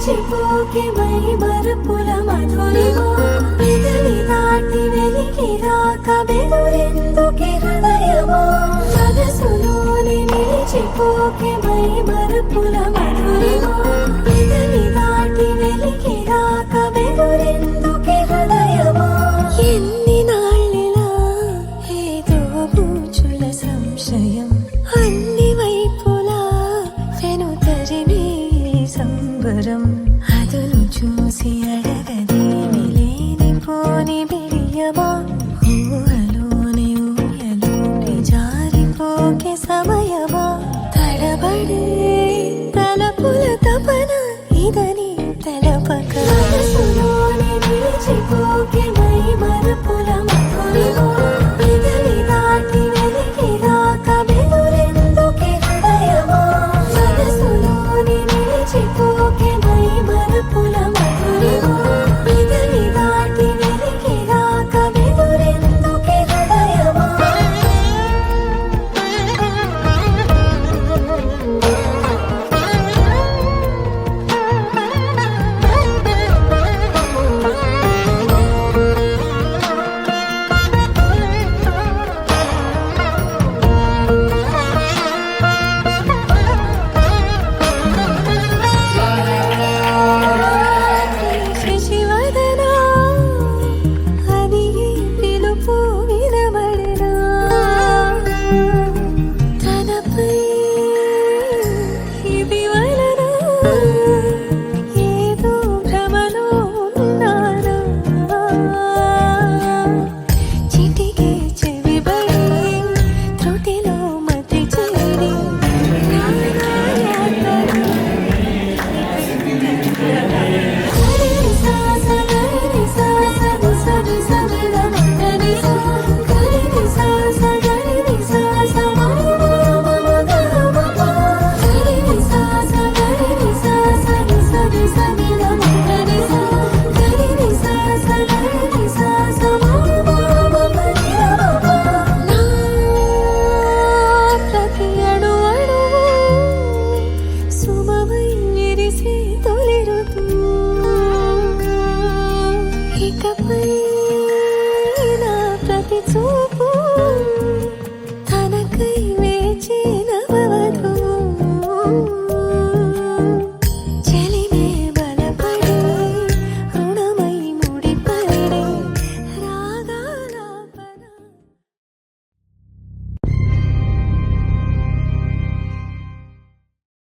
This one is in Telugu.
నిలిచిపోకే మై మరుపుల మధురిమా పెదవి దాటి వెలికి రాక బెదురెందుకే హృదయమా మనసులోని నిలిచిపోకే మై మరుపుల మధురిమా పెదవి దాటి వెలికి రాక బెదురెందుకే హృదయమా ఎన్ని నాళ్ళిలా ఏదో పూచుల సంశయం అన్ని వైపులా వెనుతరిమే సంబరం అదును చూసి అడగదేమి లేనిపోని బిడియమా ఊహలోని ఊయలోని జారిపోకే సమయమా తడబడే తలపుల తపన ఇదని తెలపక మనసులోని నిలిచిపోకే మై మరుపుల మధురిమా పెదవి దాటి వెలికి రాక బెదురెందుకే హృదయమా మనసులోని నిలిచిపోకే మై మరుపుల మధురిమా పెదవి దాటి వెలికి రాక బెదురెందుకే హృదయమా శశివదనా అది పిలుపు వినబడినా తనపై ఇది వలన ఏదో భ్రమలో ఉన్నానా చిటికే చెవిబడి త్రుటిలో మతి చేరి ప్రతి అణు అణువు సుమమై విరిసే తొలి ఋతువు ఇకపై నా ప్రతి చూపు